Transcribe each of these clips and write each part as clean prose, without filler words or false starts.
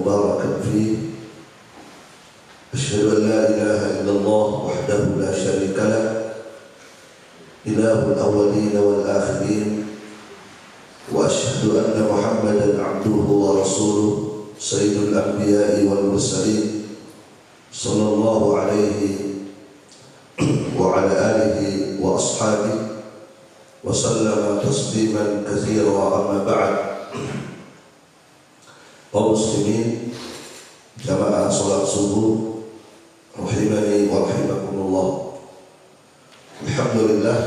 مباركا فيه. أشهد أن لا إله إلا الله وحده لا شريك له إله الأولين والآخرين، وأشهد أن محمدا عبده ورسوله سيد الأنبياء والمرسلين صلى الله عليه وعلى آله وأصحابه وسلم تسليما كثيرا. أما بعد، kaum muslimin jamaah salat subuh rahimani wa rahimakumullah. Alhamdulillah,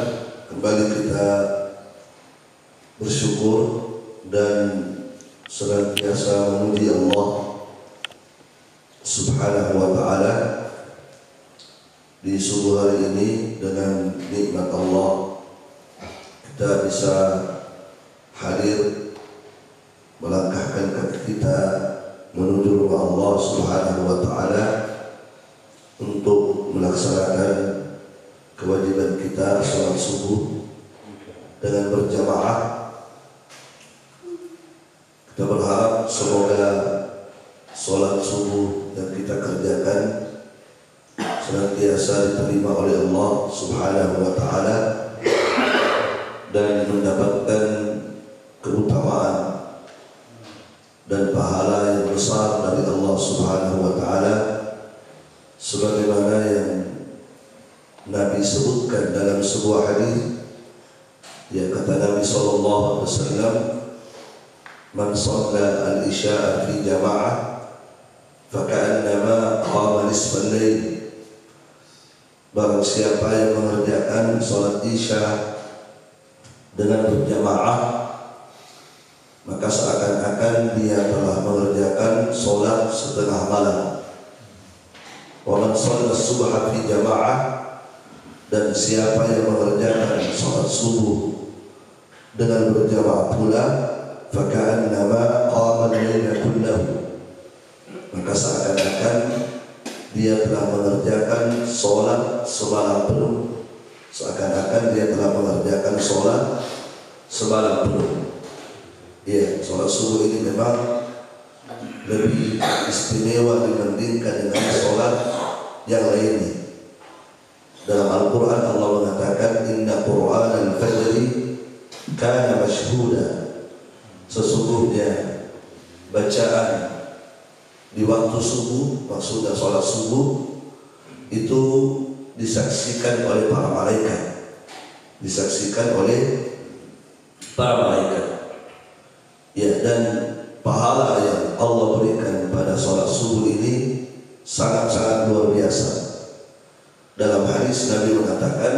kembali kita bersyukur dan senantiasa memuji Allah Subhanahu wa ta'ala di subuh hari ini. Dengan nikmat Allah kita bisa hadir melangkahkan kaki kita menuju rumah Allah Subhanahu wa ta'ala untuk melaksanakan kewajiban kita salat subuh dengan berjamaah. Kita berharap semoga salat subuh yang kita kerjakan senantiasa diterima oleh Allah Subhanahu wa ta'ala dan mendapatkan keutamaan dan pahala yang besar dari Allah Subhanahu wa ta'ala, sebagaimana yang Nabi sebutkan dalam sebuah hadis. Yang kata Nabi sallallahu alaihi wasallam, "Man shalla al-isya'a fi jama'ah faka'annama qama nisfal lail." Barang siapa yang mengerjakan salat isya dengan berjamaah, maka seakan-akan dia telah mengerjakan solat setengah malam. Wa man shalla subha fi jama'ah, dan siapa yang mengerjakan solat subuh dengan berjamaah pula, faka'annama qama al-laila kullahu, maka seakan-akan dia telah mengerjakan solat semalam penuh. Seakan-akan dia telah mengerjakan solat semalam penuh. Ya, sholat subuh ini memang lebih istimewa dibandingkan dengan sholat yang lainnya. Dalam Al-Quran Allah mengatakan, "Inna Qur'an al-fajri kana mashhuda." Sesungguhnya bacaan di waktu subuh, maksudnya sholat subuh, itu disaksikan oleh para malaikat. Disaksikan oleh para malaikat. Ya, dan pahala yang Allah berikan pada sholat subuh ini sangat-sangat luar biasa. Dalam hadis Nabi mengatakan,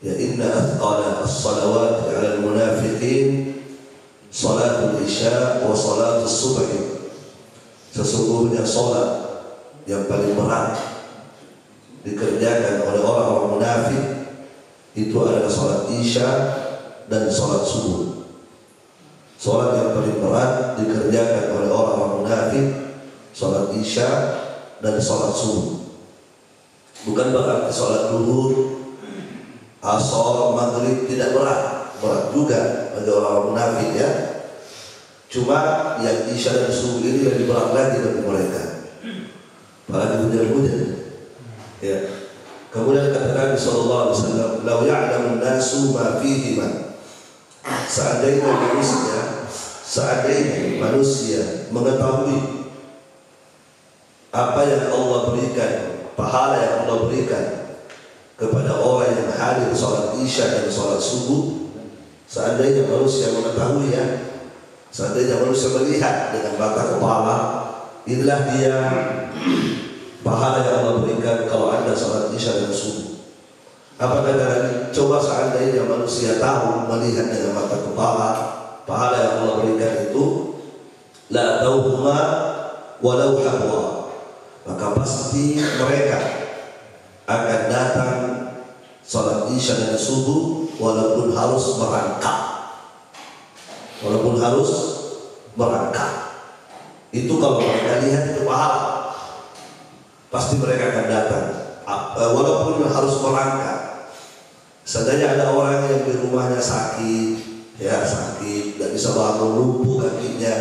"Ya inna athqala as-salawat 'ala al-munafiqin salatul isya wa salatul subh." Sesungguhnya sholat yang paling berat dikerjakan oleh orang-orang munafik itu adalah sholat isya dan sholat subuh. Sholat yang paling berat dikerjakan oleh orang-orang munafik, sholat isya dan sholat subuh. Bukan berarti sholat duhur, asar, maghrib tidak berat. Berat juga bagi orang-orang munafik, ya. Cuma yang isya dan subuh ini lebih berat lagi bagi mereka. Apalagi hujan-hujan. Ya. Kemudian kata Nabi sallallahu alaihi wasallam, "Lau ya'lamun nasu ma fihi ma." Seandainya manusia mengetahui apa yang Allah berikan, pahala yang Allah berikan kepada orang yang hadir sholat isya dan sholat subuh, seandainya manusia mengetahui, ya, seandainya manusia melihat dengan mata kepala, inilah dia pahala yang Allah berikan kalau Anda sholat isya dan subuh. Apa kata Nabi? Coba seandainya manusia tahu, melihat dengan mata kepala pahala yang Allah berikan itu, la tauhuma walau habwa, maka pasti mereka akan datang sholat isya dan subuh walaupun harus merangkak. Walaupun harus merangkak. Itu kalau mereka lihat itu pahala, pasti mereka akan datang walaupun harus merangkak. Seandainya ada orang yang di rumahnya sakit, ya sakit, tidak bisa bangun, lumpuh kakinya,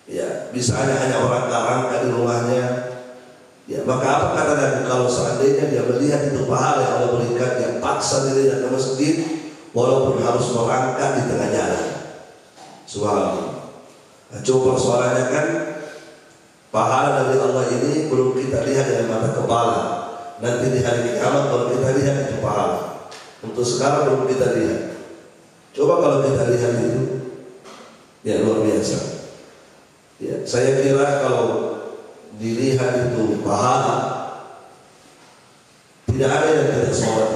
ya misalnya hanya orang angkat di rumahnya, ya maka apa kata Nabi, kalau seandainya dia melihat itu pahala yang Allah berikan, dia paksa dirinya ke masjid walaupun harus merangkak di tengah jalan. Subhanallah. Nah, coba persoalannya kan, pahala dari Allah ini belum kita lihat dengan mata kepala. Nanti di hari kiamat kalau kita lihat itu pahala. Untuk sekarang belum kita lihat. Coba kalau kita lihat itu, ya luar biasa. Ya, saya kira kalau dilihat itu pahala, tidak ada yang tidak sholat.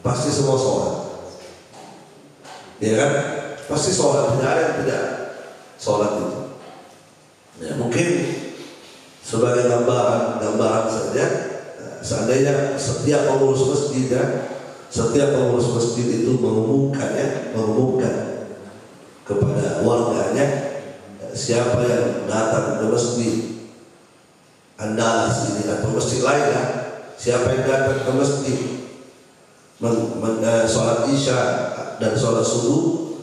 Pasti semua sholat. Ya kan? Pasti sholat. Tidak ada yang tidak sholat itu. Ya, mungkin sebagai gambaran saja, seandainya setiap pengurus masjid itu mengumumkan kepada warganya, siapa yang datang ke masjid Andalas ini atau masjid lainnya, siapa yang datang ke masjid sholat isya dan sholat subuh,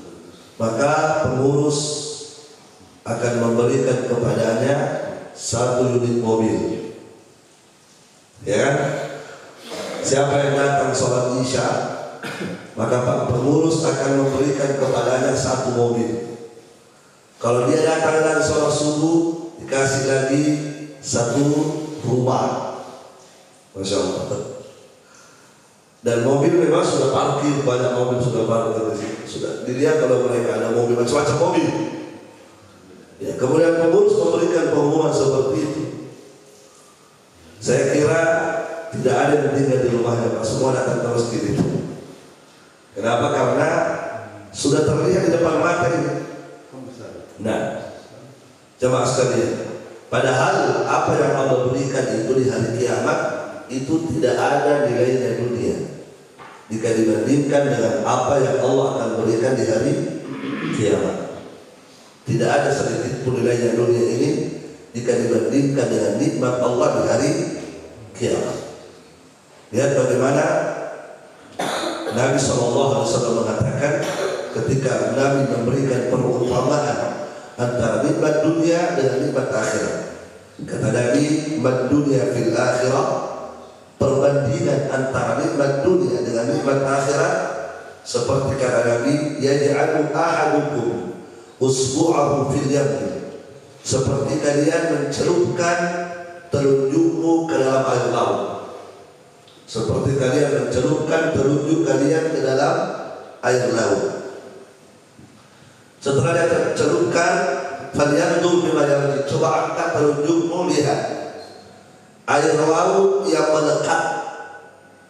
maka pengurus akan memberikan kepadanya 1 unit mobil. Ya kan? Siapa yang datang sholat isya, maka Pak pengurus akan memberikan kepadanya 1 mobil. Kalau dia datang dan sholat subuh, dikasih lagi 1 rumah. Masya Allah. Dan mobil memang sudah parkir, banyak mobil sudah parkir di sini. Sudah dilihat kalau mereka ada mobil, macam-macam mobil. Ya, kemudian pengurus memberikan pengumuman seperti itu. Saya kira tidak ada yang tinggal di rumahnya, Pak. Semua datang ke masjid itu. Kenapa? Karena sudah terlihat di depan mata ini. Nah, jemaah sekalian, padahal apa yang Allah berikan itu di hari kiamat itu tidak ada nilainya dunia jika dibandingkan dengan apa yang Allah akan berikan di hari kiamat. Tidak ada sedikit pun nilainya dunia ini jika dibandingkan dengan nikmat Allah di hari kiamat. Lihat bagaimana Nabi SAW mengatakan ketika Nabi memberikan perumpamaan antara nikmat dunia dengan nikmat akhirat. Kata Nabi, "Mad dunya fil akhirah", perbandingan antara nikmat dunia dengan nikmat akhirat seperti kata Nabi, "Yaj'alu ahadukum usbu'ahu fil yamin", seperti kalian mencelupkan telunjukmu ke dalam air laut. Seperti kalian mencelupkan telunjuk kalian ke dalam air laut. Setelah dia tercelupkan, falyanzur bima yarji, coba angkat telunjukmu, lihat air laut yang melekat,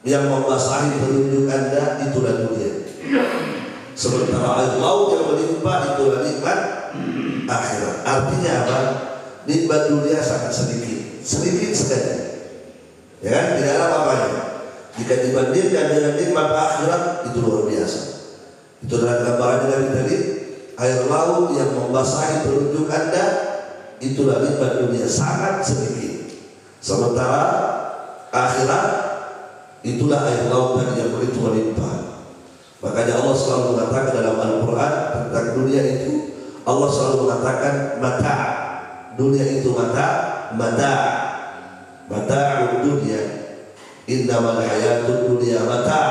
yang membasahi telunjuk Anda, itulah dunia. Sementara air laut yang melimpah, itulah nikmat akhirat. Artinya apa? Nikmat dunia sangat sedikit sekali. Ya kan? Tidak ada apa-apanya. Jika dibandingkan dengan nikmat akhirat, itu luar biasa. Itu adalah gambaran dari tadi, air laut yang membasahi telunjuk Anda, itulah nikmat dunia, sangat sedikit. Sementara akhirat, itulah air laut yang begitu melimpah. Makanya Allah selalu mengatakan dalam Al-Quran tentang dunia itu, Allah selalu mengatakan mata'. Dunia itu mata'ud dunia, innamal hayatud dunia mata'.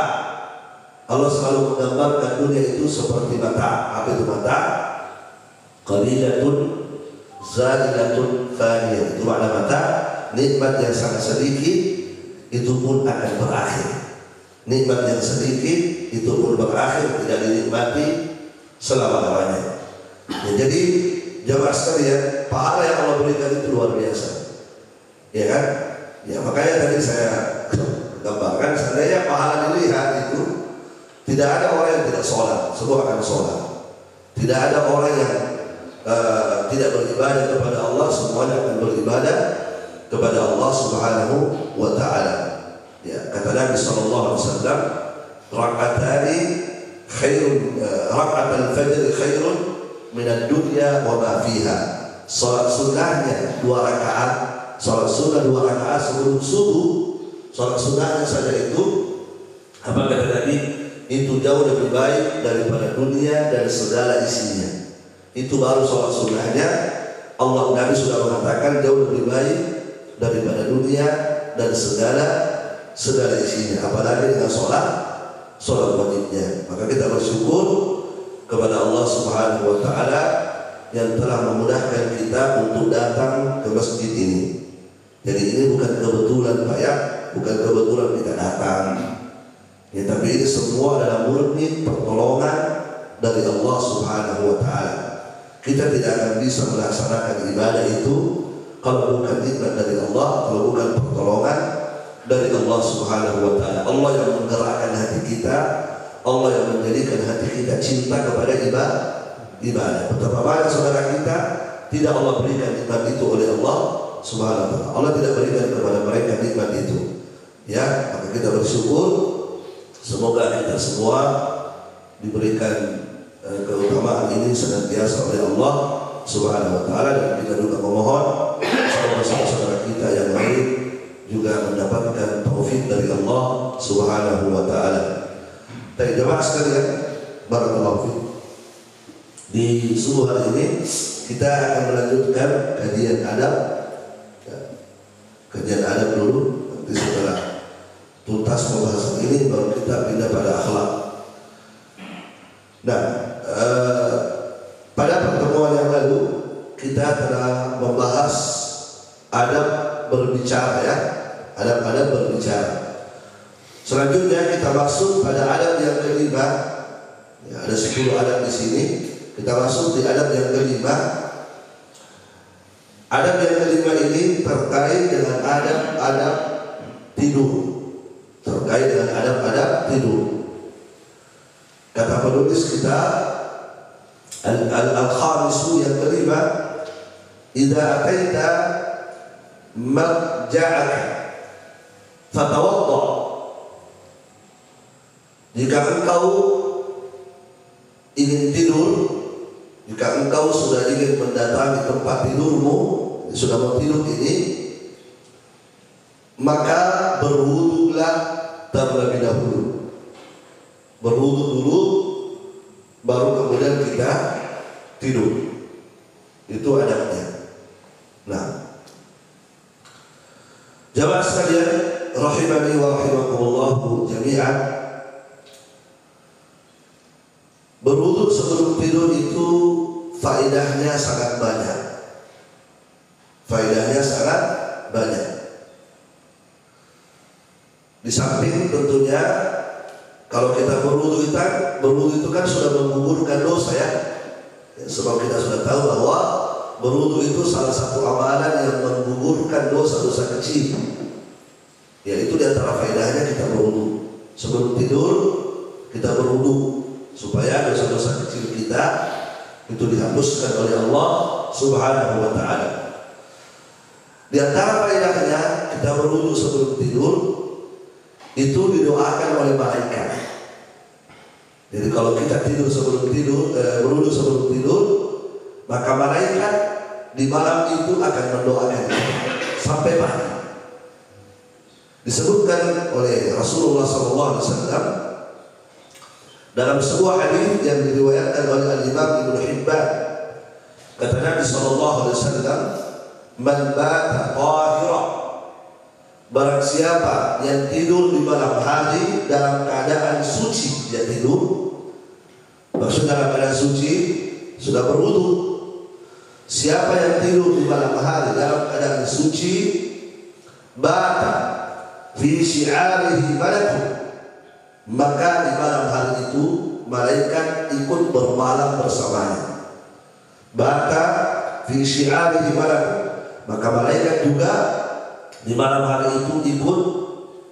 Allah selalu menggambarkan dunia itu seperti mata'. Apa itu mata'? Qalilatun zalilatun faniyah. Itu makna mata'. Nikmat yang sangat sedikit itu pun akan berakhir. Nikmat yang sedikit itu pun berakhir, tidak dinikmati selama-lamanya. Ya, jadi jemaah sekalian, pahala yang Allah berikan itu luar biasa. Ya kan? Ya makanya tadi saya gambarkan, seandainya pahala dilihat itu, tidak ada orang yang tidak sholat, semua akan sholat. Tidak ada orang yang tidak beribadah kepada Allah, semuanya akan beribadah kepada Allah Subhanahu wa Ta'ala. Ya, kata Nabi SAW, rak'atani khairun, rak'at al-fajr khairun minad dunya wa ma fiha. Salat sunnahnya 2 rakaat, salat sunnah 2 rakaat sebelum subuh, salat sunnahnya saja itu, apa kata Nabi, itu jauh lebih baik daripada dunia dan segala isinya. Itu baru salat sunnahnya. Allah Nabi sudah mengatakan jauh lebih baik daripada dunia dan segala isinya, apalagi dengan sholat wajibnya. Maka kita bersyukur kepada Allah Subhanahu wa taala yang telah memudahkan kita untuk datang ke masjid ini. Jadi ini bukan kebetulan Pak ya, bukan kebetulan kita datang. Ya, tapi ini semua adalah murni pertolongan dari Allah Subhanahu wa taala. Kita tidak akan bisa melaksanakan ibadah itu kalau bukan nikmat dari Allah, kalau bukan pertolongan dari Allah Subhanahu wa taala. Allah yang menggerakkan hati kita, Allah yang menjadikan hati kita cinta kepada ibadah. Betapa banyak saudara kita tidak Allah berikan nikmat itu oleh Allah Subhanahu wa taala. Allah tidak berikan kepada mereka nikmat itu. Ya, maka kita bersyukur. Semoga kita semua diberikan keutamaan ini senantiasa oleh Allah Subhanahu wa taala, dan kita juga memohon saudara-saudara kita yang lain juga mendapatkan taufik dari Allah Subhanahu wa taala. Dan jemaah sekalian, barakallahu fiik. Di subuh hari ini kita akan melanjutkan kajian adab. Kajian adab dulu, nanti setelah tuntas pembahasan ini baru kita pindah pada akhlak. Nah, pada pertemuan yang lalu kita telah membahas adab berbicara ya, adab-adab berbicara. Selanjutnya kita masuk pada adab yang kelima. Ya, ada 10 adab di sini. Kita masuk di adab yang kelima. Adab yang kelima ini terkait dengan adab-adab tidur. Terkait dengan adab-adab tidur. Kata penulis kita al-khamisu yang kelima, idza ataita marja'aka fatawadda. Jika engkau ingin tidur, jika engkau sudah ingin mendatangi tempat tidurmu, sudah mau tidur ini, maka berwudulah terlebih dahulu. Berwudu dulu, baru kemudian kita tidur. Itu adabnya. Nah, jamaah sekalian, rahimani wa rahimakumullah jami'an. Berwudu sebelum tidur itu faedahnya sangat banyak. Faedahnya sangat banyak. Di samping tentunya kalau kita berwudu itu kan sudah menggugurkan dosa ya. Sebab kita sudah tahu bahwa berwudu itu salah satu amalan yang menggugurkan dosa-dosa kecil. Yaitu di antara faedahnya kita berwudu. Sebelum tidur kita berwudu supaya dosa-dosa kecil kita itu dihapuskan oleh Allah Subhanahu wa taala. Di antara faedahnya kita berwudu sebelum tidur itu didoakan oleh malaikat. Jadi kalau kita tidur sebelum tidur, berwudu sebelum tidur, maka malaikat di malam itu akan mendoakan kita sampai pagi. Disebutkan oleh Rasulullah SAW dalam sebuah hadis yang diriwayatkan oleh Al-Imam Ibnu Hibban, kata Nabi SAW, "Man bata tahira." Barang siapa yang tidur di malam hari dalam keadaan suci, dia tidur, maksud dalam keadaan suci sudah berwudu. Siapa yang tidur di malam hari dalam keadaan suci, bata fi syi'arihi malakun, maka di malam hari itu malaikat ikut bermalam bersamanya. Bata fi syi'arihi malakun, maka malaikat juga di malam hari itu ikut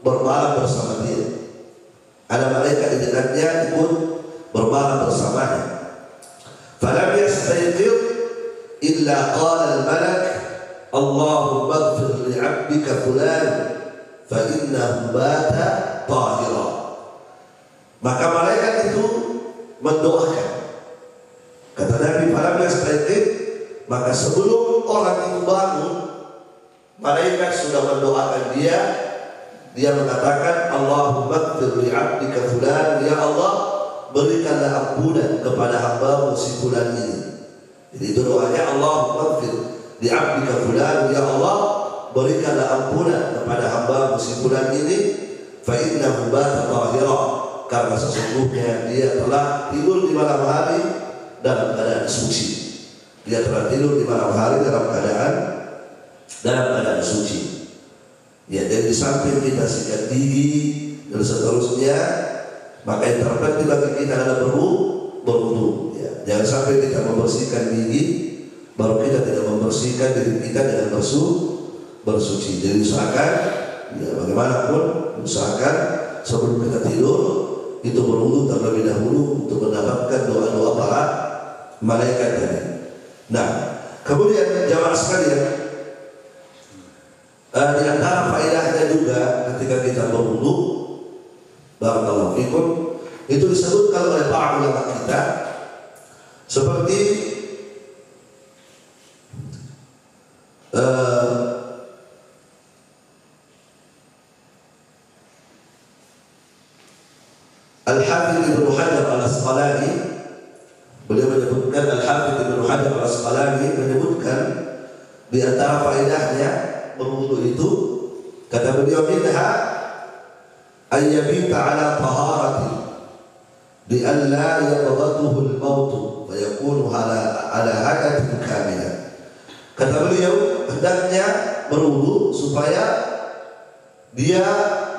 bermalam bersama dia. Ada malaikat di dekatnya ikut bermalam bersamanya. Falam yastayqidh illa qala al-malak, Allahumma ighfir li 'abdika fulan fa innahu bata tahira. Maka malaikat itu mendoakan. Kata Nabi, falam yastayqidh, maka sebelum orang itu bangun, malaikat sudah mendoakan dia. Dia mengatakan, Allahumma ighfir li 'abdika fulan, ya Allah, berikanlah ampunan kepada hamba-Mu si fulan ini. Jadi itu doanya, Allahumma ighfir di abdika fulan, ya Allah berikanlah ampunan kepada hamba si fulan ini, fa innahu bata tahira, karena sesungguhnya dia telah tidur di malam hari dalam keadaan suci. Dia telah tidur di malam hari dalam keadaan suci. Ya, jadi di samping kita sikat gigi dan seterusnya, maka yang terpenting bagi kita adalah berwudu. Ya, jangan sampai kita membersihkan gigi baru kita tidak membersihkan diri kita dengan bersuci. Jadi usahakan, ya bagaimanapun usahakan sebelum kita tidur itu berwudu terlebih dahulu untuk mendapatkan doa-doa para malaikat tadi. Nah, kemudian jamaah sekalian, di antara faedahnya juga ketika kita berwudu, barakallahu fikum, itu disebutkan oleh para ulama kita seperti Al-Hafidz Ibnu Hajar Al-Asqalani, beliau menyebutkan, Al-Hafidz Ibnu Hajar Al-Asqalani menyebutkan di antara faedahnya berwudu itu, kata beliau, minha ayyabita ala taharati bi an la yabghatuhu al-maut wa yakunu ala hadatin kamilah. Kata beliau, hendaknya berwudu supaya dia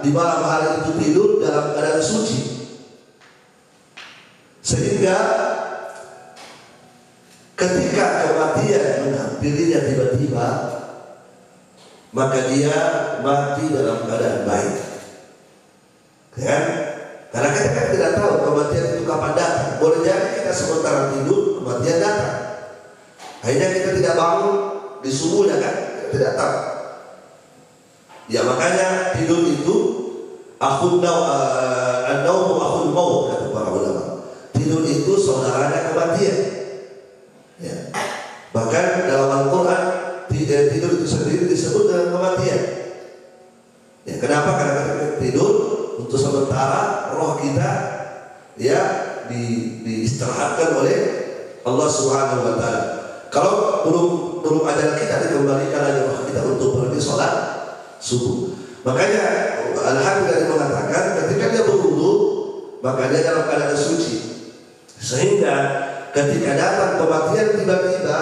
di malam hari itu tidur dalam keadaan suci, sehingga ketika kematian menghampirinya tiba-tiba, maka dia mati dalam keadaan baik. Kan? Karena kita kan tidak tahu kematian itu kapan datang. Boleh jadi kita sementara tidur, kematian datang. Akhirnya kita tidak bangun di subuhnya, kan? Kita tidak tahu. Ya makanya tidur itu an-naumu akhul maut, kata para ulama. Tidur itu saudaranya kematian. Ya. Bahkan dalam Al-Quran tidur itu sendiri disebut dengan kematian. Ya, kenapa? Karena kita tidur untuk sementara roh kita ya diistirahatkan oleh Allah Subhanahu wa taala. Kalau belum ajal kita dikembalikan lagi roh kita untuk pergi sholat subuh. Makanya Al-Hafidz mengatakan ketika dia berwudu maka dia dalam keadaan suci, sehingga ketika datang kematian tiba-tiba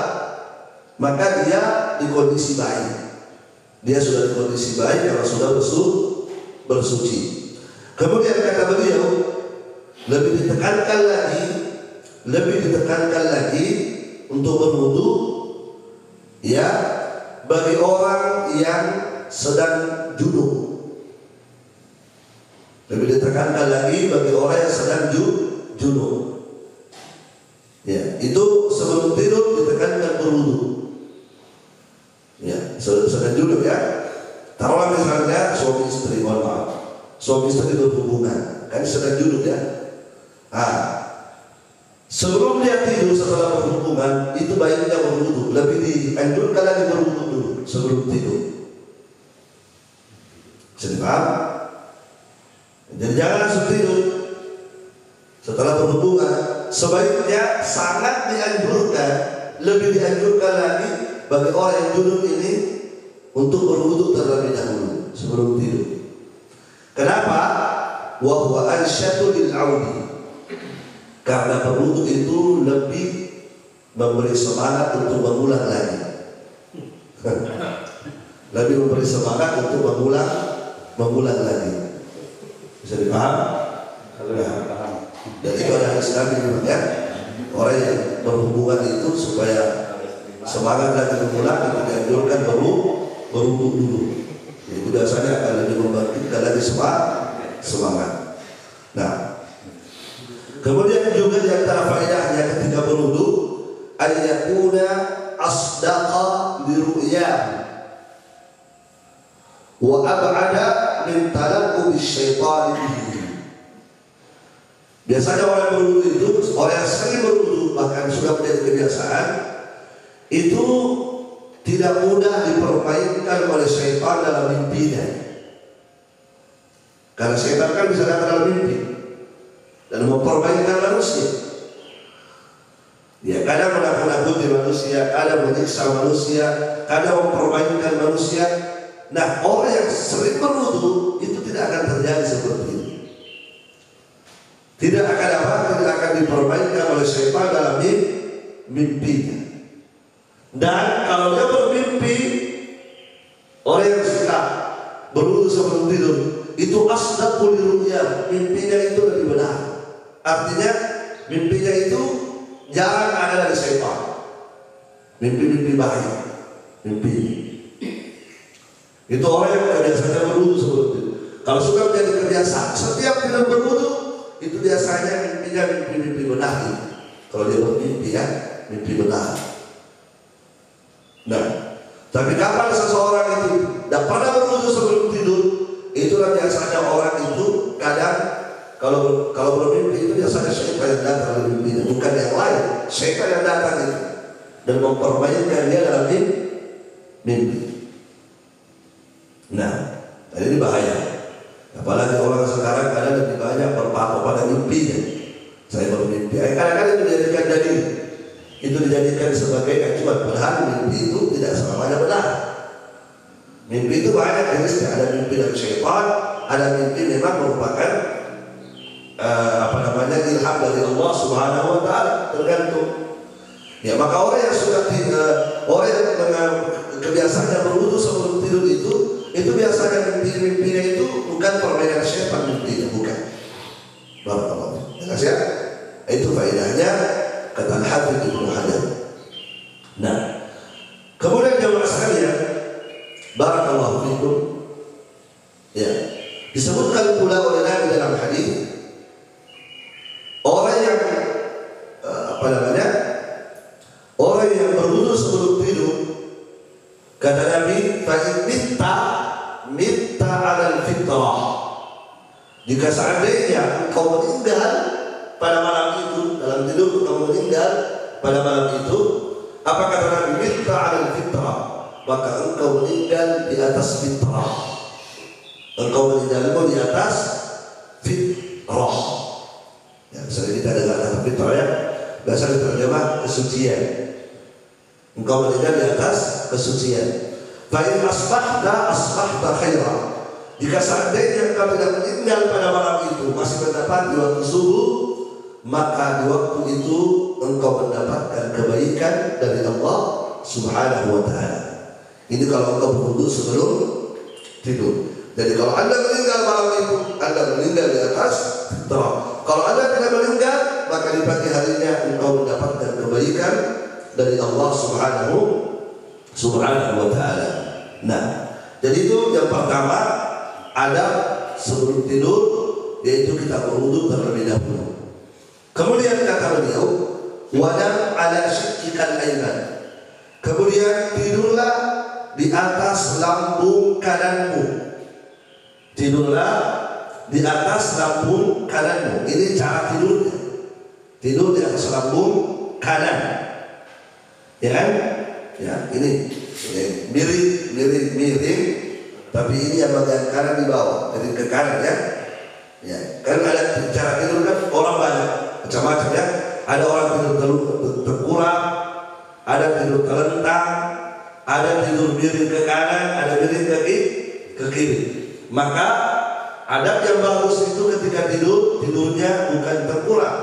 maka dia di kondisi baik. Dia sudah di kondisi baik karena sudah bersuci. Kemudian kata beliau, lebih ditekankan lagi untuk berwudu ya bagi orang yang sedang junub. Lebih ditekankan lagi bagi orang yang sedang junub. Ya, itu sebelum tidur ditekankan berwudu. Ya, sedang junub ya. Taruhlah misalnya suami istri, mohon maaf, suami istri berhubungan, kan sedang junub ya. Sebelum dia tidur setelah berhubungan itu baiknya berwudu. Lebih dianjurkan lagi berwudu dulu sebelum tidur. Bisa dipaham? Jadi jangan langsung tidur setelah berhubungan. Sebaiknya sangat dianjurkan, lebih dianjurkan lagi bagi orang yang junub ini untuk berwudu terlebih dahulu sebelum tidur. Kenapa? Wa huwa ansyatu lil audi. Karena berwudu itu lebih memberi semangat untuk mengulang lagi. Lebih memberi semangat untuk mengulang lagi. Bisa dipaham? Nah, dan itu ada Islam juga ya. Orang yang berhubungan itu supaya semangat lagi mengulang itu dianjurkan berwudu dulu. Itu biasanya akan lebih membangkitkan lagi semangat. Nah, kemudian juga di antara faedahnya ketika berwudu ayyakuna asdaqa liru'yah wa ab'ada min talaqqi syaitan bihi. Biasanya orang berwudu itu, orang yang sering berwudu bahkan sudah menjadi kebiasaan, itu tidak mudah dipermainkan oleh syaitan dalam mimpinya. Karena syaitan kan bisa datang dalam mimpi dan mempermainkan manusia. Ya kadang menakut-nakuti manusia manusia, kadang menyiksa manusia, kadang mempermainkan manusia. Nah, orang yang sering berwudu itu tidak akan terjadi seperti itu. Tidak akan apa? Tidak akan dipermainkan oleh syaitan dalam mimpinya. Dan kalau dia bermimpi, orang yang suka berwudu sebelum tidur itu asdaqul ru'ya, mimpinya itu lebih benar. Artinya mimpinya itu jarang ada dari syaitan. Mimpi-mimpi baik, mimpi. Itu orang yang biasanya berwudu sebelum tidur. Kalau sudah menjadi kebiasaan, setiap tidur berwudu itu biasanya mimpinya mimpi-mimpi benar. Kalau dia bermimpi ya, mimpi benar. Nah, tapi kapan seseorang itu tidak pernah berwudu sebelum tidur, itulah biasanya orang itu kadang kalau bermimpi itu biasanya syaitan yang datang dari mimpinya, bukan yang lain. Syaitan yang datang itu dan mempermainkan dia dalam mimpi. Nah, ini bahaya. Apalagi orang sekarang kadang lebih banyak berpatok pada mimpinya. Saya bermimpi. Kadang-kadang itu dijadikan dalil. Itu dijadikan sebagai acuan. Padahal mimpi itu tidak selamanya benar. Mimpi itu banyak jenisnya. Ada mimpi dari syaitan, ada mimpi memang merupakan ilham dari Allah Subhanahu wa taala, tergantung. Ya, maka orang yang sudah orang yang dengan kebiasaannya berwudu sebelum tidur itu biasanya mimpi-mimpinya itu bukan permainan syaitan, mimpinya bukan. Barakallahu. Jelas ya? Itu faedahnya kata Al-Hafidz Ibnu Hajar. Nah, kemudian jemaah sekalian, barakallahu fikum. Ya, disebutkan pula oleh Nabi dalam hadis orang yang orang yang berwudu sebelum tidur, kata Nabi, fa in mitta 'alal fitrah. Jika seandainya engkau meninggal pada malam itu, dalam tidur engkau meninggal pada malam itu, apa kata Nabi? Mitta 'alal fitrah, maka engkau meninggal di atas fitrah. Engkau meninggal di atas fitrah. Ya, misalnya kita dengar kata fitrah ya, biasa diterjemah kesucian. Engkau meninggal di atas kesucian. Fa in asbahta khairan. Jika seandainya engkau tidak meninggal pada malam itu, masih mendapat di waktu subuh, maka di waktu itu engkau mendapatkan kebaikan dari Allah Subhanahu wa taala. Ini kalau engkau berwudu sebelum tidur. Jadi kalau Anda meninggal malam itu, Anda meninggal di atas fitrah. Kalau Anda tidak meninggal, maka di pagi harinya engkau mendapatkan kebaikan dari Allah Subhanahu wa taala. Nah, jadi itu yang pertama, adab sebelum tidur, yaitu kita berwudu terlebih dahulu. Kemudian kata beliau, wadam ala syiqqikal ayman. Kemudian tidurlah di atas lambung kananmu. Tidurlah di atas lambung kananmu. Ini cara tidurnya. Tidur di atas lambung kanan. Ya kan? Ya, ini miring, tapi ini yang bagian kanan di bawah, jadi ke kanan ya. Ya, karena ada cara tidur kan orang banyak macam-macam ya. Ada orang tidur terkurang, ada tidur terlentang, ada tidur miring ke kanan, ada miring ke kiri. Maka adab yang bagus itu ketika tidurnya bukan terkurang,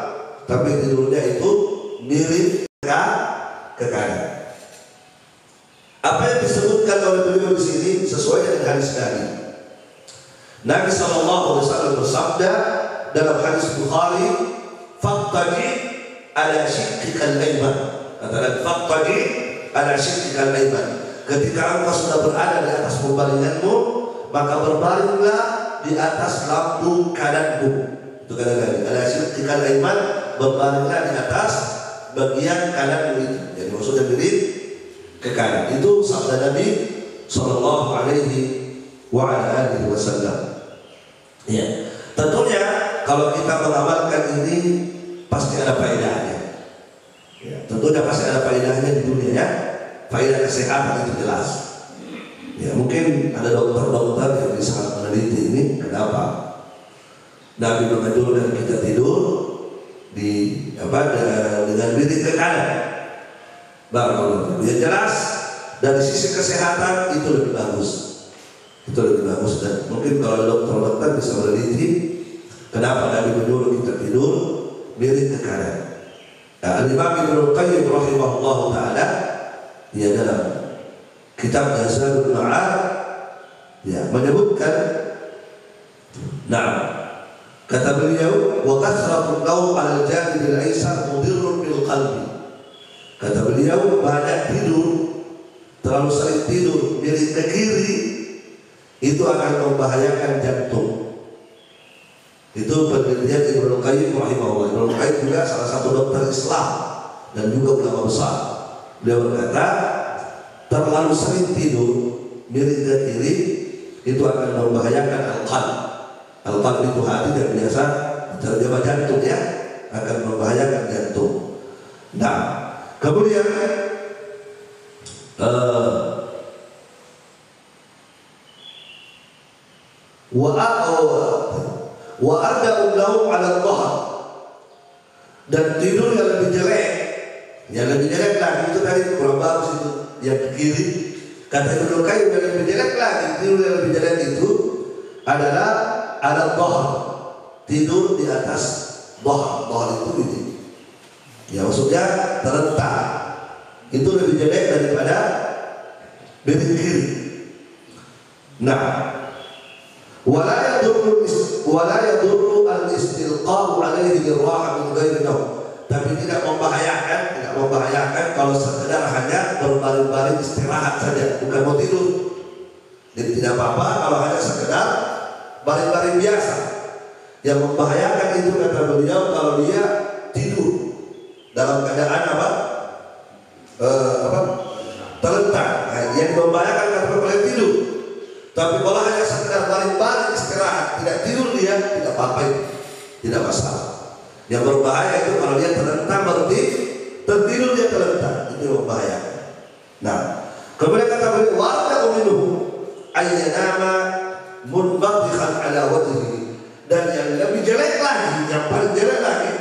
tapi tidurnya itu miring ke kanan. Apa yang disebutkan oleh beliau di sini sesuai dengan hadis Nabi. Nabi SAW bersabda dalam hadis Bukhari, "Fattaji ala syiqqikal ayman." Kata Nabi, "Fattaji ala syiqqikal ayman." Ketika engkau sudah berada di atas pembaringanmu, maka berbaringlah di atas lambung kananmu. Itu kata Nabi, "Ala syiqqikal ayman," berbaringlah di atas bagian kananmu itu. Jadi maksudnya miring ke kanan. Itu sabda Nabi sallallahu alaihi wasallam. Ya, tentunya kalau kita mengamalkan ini pasti ada faedahnya. Ya, tentunya pasti ada faedahnya di dunia ya. Faedah kesehatan itu jelas. Ya, mungkin ada dokter-dokter yang bisa meneliti ini kenapa Nabi menganjurkan kita tidur dengan miring ke kanan. Barakallahu. Yang jelas dari sisi kesehatan itu lebih bagus. Itu lebih bagus, dan mungkin kalau dokter bisa meneliti kenapa Nabi menyuruh kita tidur miring ke kanan. Nah, Imam Ibnu Qayyim rahimahullah taala dia dalam kitab Zadul Ma'ad ya menyebutkan, nah kata beliau, wa kasratul naum 'ala al-janib al-aysar mudirrun bil qalbi. Kata beliau, banyak tidur, terlalu sering tidur miring ke kiri itu akan membahayakan jantung. Itu penelitian Ibnu Qayyim rahimahullah. Ibnu Qayyim juga salah satu dokter Islam dan juga ulama besar. Beliau berkata, terlalu sering tidur miring ke kiri itu akan membahayakan al-qalb. Al-qalb itu hati, yang biasa terjemah jantung ya, akan membahayakan jantung. Nah, kemudian wa arda'u lahum 'ala al-dhahr, dan tidur yang lebih jelek lagi itu tadi kurang bagus itu yang kiri. Kata Ibnu Qayyim, yang lebih jelek lagi, tidur yang lebih jelek itu adalah 'ala al-dhahr, tidur di atas dhahr. Dhahr itu ini ya, maksudnya terlentang. Itu lebih jelek daripada miring kiri. Nah, wala yadurru al-istilqa'u 'alaihi birraha min ghairi naum. Tapi tidak membahayakan kalau sekedar hanya berbaring-baring istirahat saja, bukan mau tidur. Jadi tidak apa-apa kalau hanya sekedar baring-baring biasa. Yang membahayakan itu kata beliau kalau dia tidur dalam keadaan terlentang. Nah, yang membahayakan kata beliau tidur. Tapi kalau hanya sekedar baring-baring istirahat, tidak tidur dia, tidak apa-apa, tidak masalah. Yang berbahaya itu kalau dia terlentang berarti tertidur dia terlentang, itu membahayakan. Nah, kemudian kata beliau, warna minhu ayyanama munbatikhan ala wajhihi, dan yang lebih jelek lagi, yang paling jelek lagi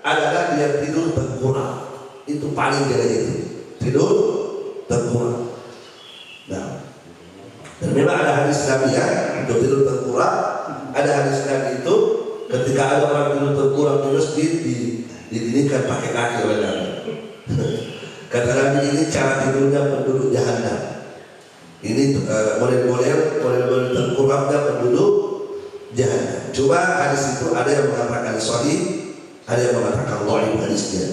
adalah dia tidur tengkurap. Itu paling jelek itu, tidur tengkurap. Nah, dan memang ada hadis Nabi ya untuk tidur tengkurap. Ada hadis Nabi itu ketika ada orang tidur tengkurap di masjid didirikan pakai kaki oleh Nabi. Kata Nabi, ini cara tidurnya penduduk jahanam. Ini model-model tengkurapnya penduduk jahanam. Cuma hadis itu ada yang mengatakan sahih, ada yang mengatakan dhaif hadisnya.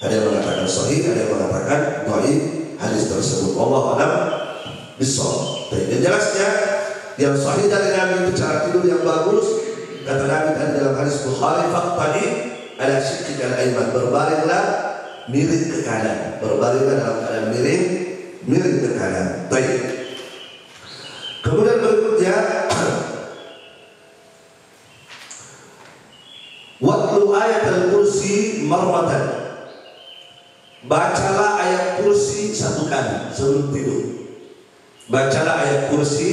Ada yang mengatakan sahih, ada yang mengatakan dhaif hadis tersebut. Wallahu a'lam bishawab. Dan jelasnya yang sahih dari Nabi itu cara tidur yang bagus. Kata Nabi tadi dalam hadis Bukhari, faqtani ala shiqqikal ayman, berbaringlah miring ke kanan. Berbaringlah dalam keadaan miring ke kanan. Baik. Kemudian berikutnya, watlu ayat al-kursi marwatan, bacalah ayat kursi satu kali sebelum tidur. Bacalah ayat kursi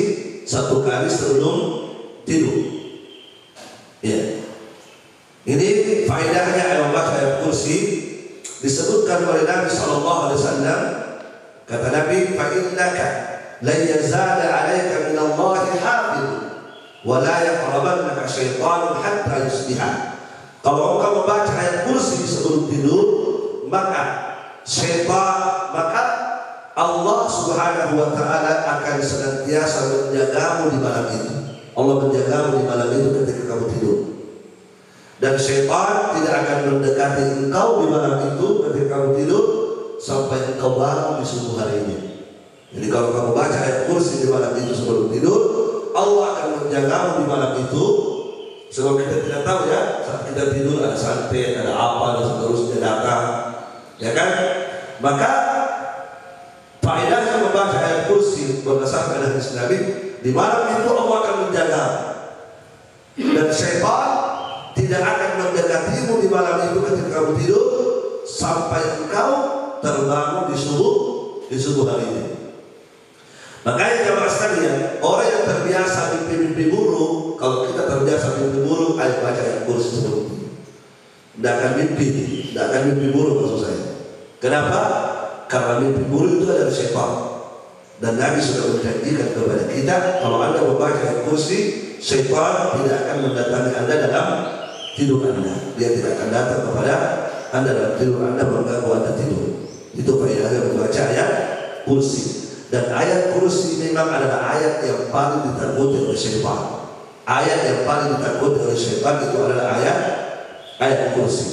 satu kali sebelum tidur. Ya. Ini faedahnya ayat membaca ayat kursi disebutkan oleh Nabi sallallahu alaihi wasallam. Kata Nabi, fa innaka la yazala 'alaika min Allah hafiz wa la yaqrabannaka syaitan hatta yusbiha. Kalau engkau membaca ayat kursi sebelum tidur, maka Allah Subhanahu wa taala akan senantiasa menjagamu di malam itu. Allah menjagamu di malam itu ketika kamu tidur. Dan syaitan tidak akan mendekati engkau di malam itu ketika kamu tidur sampai engkau bangun di subuh harinya. Jadi kalau kamu baca ayat kursi di malam itu sebelum tidur, Allah akan menjagamu di malam itu. Sebab kita tidak tahu ya, saat kita tidur ada santet, ada apa dan seterusnya datang, ya kan? Maka faedahnya membaca ayat kursi berdasarkan hadis Nabi, di malam itu Allah akan menjaga, dan syaitan tidak akan mendekatimu di malam itu ketika kamu tidur sampai engkau terbangun di subuh harinya. Makanya jamaah sekalian, orang yang terbiasa mimpi-mimpi buruk, kalau kita terbiasa mimpi buruk, ayo baca ayat kursi sebelum tidur. Tidak akan mimpi buruk maksud saya. Kenapa? karena mimpi buruk itu adalah syaitan. Dan Nabi sudah menjanjikan kepada kita, kalau Anda membaca ayat kursi, syaitan tidak akan mendatangi Anda dalam tidur Anda. Dia tidak akan datang kepada Anda dalam tidur Anda mengganggu Anda tidur. Itu faedahnya membaca ayat kursi. Dan ayat kursi memang adalah ayat yang paling ditakuti oleh syaitan. Ayat yang paling ditakuti oleh syaitan itu adalah ayat kursi.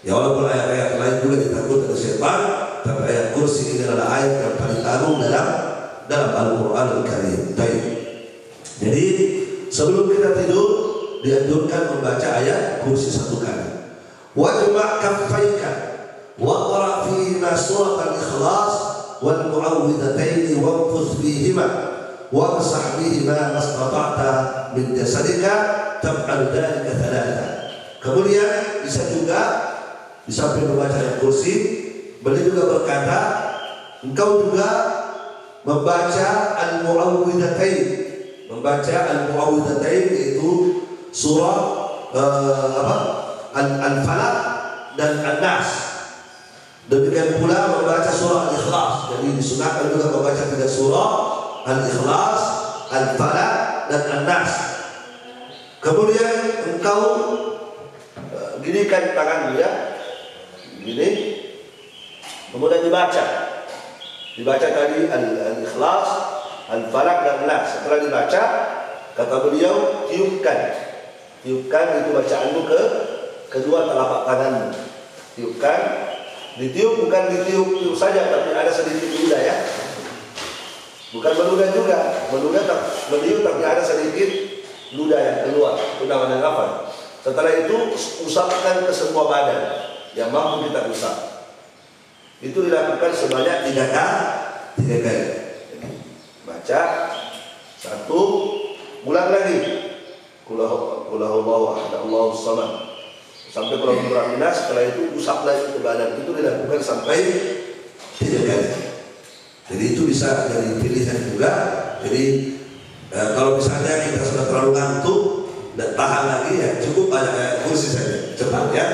Ya walaupun ayat-ayat lain juga ditakuti oleh syaitan, tapi ayat kursi ini adalah ayat yang paling agung dalam Al-Quran Al-Karim. Jadi sebelum kita tidur dianjurkan membaca ayat kursi 1 kali. Wajma' kaffaika wa qra' fihima surat al-ikhlas wal mu'awwidhataini wanfuz fihima wamsah bihima mastata'ta min jasadika taf'al dhalika 3. Kemudian bisa juga di samping membaca ayat kursi, beliau juga berkata, engkau juga membaca al-mu'awwidhatain. Membaca al-mu'awwidhatain itu surah Al-Falaq dan An-Nas. Demikian pula membaca surah Al-Ikhlas. Jadi disunahkan juga membaca 3 surah, Al-Ikhlas, Al-Falaq dan An-Nas. Kemudian engkau ginikan tanganmu ya, gini, kemudian dibaca tadi Al-Ikhlas, Al-Falaq dan An-Nas. Setelah dibaca, kata beliau, tiupkan itu bacaanmu ke kedua telapak tanganmu. Tiupkan, ditiup bukan ditiup saja, tapi ada sedikit ludah ya. Bukan meludah juga, meniup tapi ada sedikit ludah yang keluar. Itu namanya apa? Setelah itu usapkan ke semua badan yang mampu kita usap. Itu dilakukan sebanyak 3 kali. Baca 1, ulang lagi. Qulhuwallahu ahad, Allahus samad. Sampai kurang Nas, setelah itu usap lagi ke badan. Itu dilakukan sampai 3 kali. Jadi itu bisa jadi pilihan juga. Jadi kalau misalnya kita sudah terlalu ngantuk dan tahan lagi, ya cukup ayat kursi saja, cepat ya.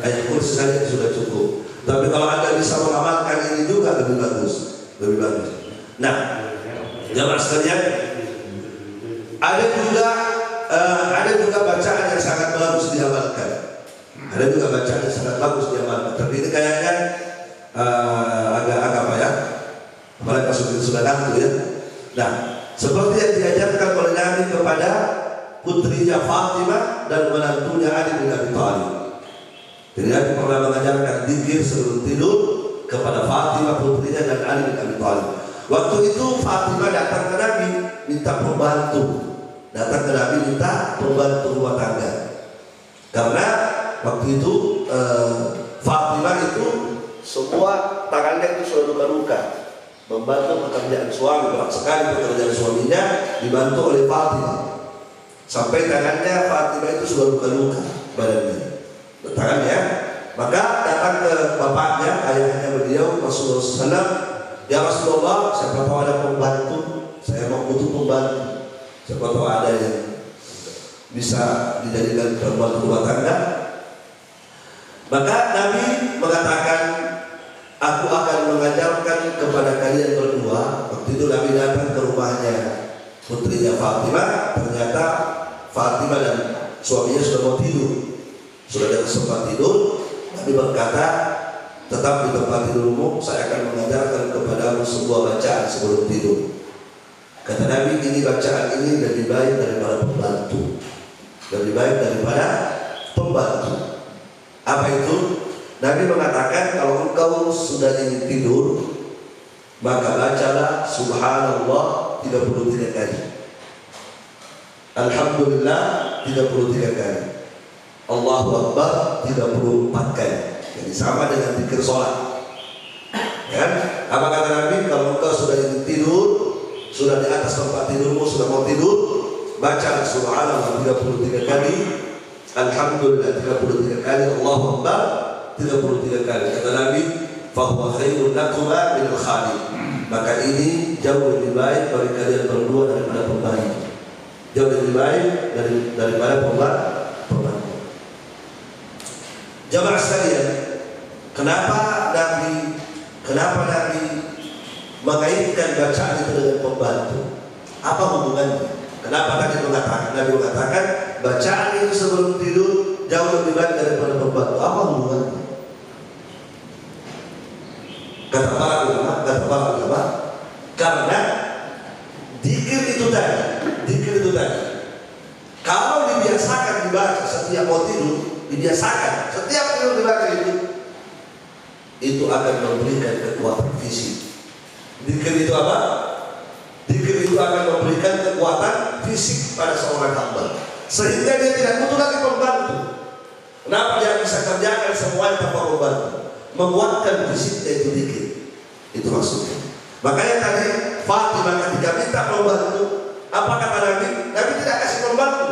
Ayat kursi saja sudah cukup. Tapi kalau Anda bisa mengamalkan ini juga lebih bagus. Nah, jamaah sekalian, ada juga bacaan yang sangat bagus diamalkan. Tapi ini kayaknya agak apa ya? Apalagi sudah ngantuk ya. Nah, seperti yang diajarkan oleh Nabi kepada putrinya Fatimah dan menantunya Ali bin Abi Thalib. Jadi Nabi pernah mengajarkan zikir sebelum tidur kepada Fatimah putrinya dan Ali bin Abi Thalib. Waktu itu Fatimah datang ke Nabi minta pembantu. Rumah tangga. Karena waktu itu Fatimah itu semua tangannya itu sudah luka-luka. Membantu pekerjaan suami, berat sekali pekerjaan suaminya dibantu oleh Fatimah. Sampai tangannya Fatimah itu sudah luka-luka badannya. Tangannya. Maka datang ke bapaknya, ayahnya beliau Rasulullah SAW. Ya Rasulullah, siapa tahu ada pembantu, saya mau butuh pembantu. Siapa tahu ada yang bisa dijadikan perempuan rumah tangga. Maka Nabi mengatakan, aku akan mengajarkan kepada kalian berdua. Waktu itu Nabi datang ke rumahnya putrinya Fatimah. Ternyata Fatimah dan suaminya sudah mau tidur, sudah ada sempat tidur. Nabi berkata, tetap di tempat tidurmu, saya akan mengajarkan kepadamu sebuah bacaan sebelum tidur. Kata Nabi, ini bacaan ini lebih baik daripada pembantu. Apa itu? Nabi mengatakan, kalau engkau sudah ingin tidur, maka bacalah Subhanallah 33 kali, Alhamdulillah 33 kali, Allahu Akbar 34 kali. Jadi sama dengan zikir sholat. Kan? Apa kata Nabi? Kalau engkau sudah ingin tidur, sudah di atas tempat tidurmu, sudah mau tidur, baca Subhanallah 33 kali, Alhamdulillah 33 kali, Allahu Akbar 33 kali. Kata Nabi, fahuwa khairun lakuma minal khalid. Maka ini jauh lebih baik bagi kalian berdua daripada pembantu. Jauh lebih baik daripada pembantu. Jamaah sekalian, kenapa Nabi Kenapa Nabi mengaitkan bacaan itu dengan pembantu? Apa hubungannya? Kenapa Nabi mengatakan bacaan itu sebelum tidur jauh lebih baik daripada pembantu? Apa hubungannya? Kata para ulama, karena dzikir itu tadi, kalau dibiasakan dibaca setiap mau tidur, setiap tidur dibaca itu akan memberikan kekuatan fisik. Dzikir itu apa? Dzikir itu akan memberikan kekuatan fisik pada seorang hamba, sehingga dia tidak butuh lagi pembantu. Kenapa dia bisa kerjakan semuanya tanpa pembantu? Menguatkan fisiknya itu dzikir. Itu maksudnya. Makanya tadi Fatimah ketika minta pembantu, apa kata Nabi? Nabi tidak kasih pembantu.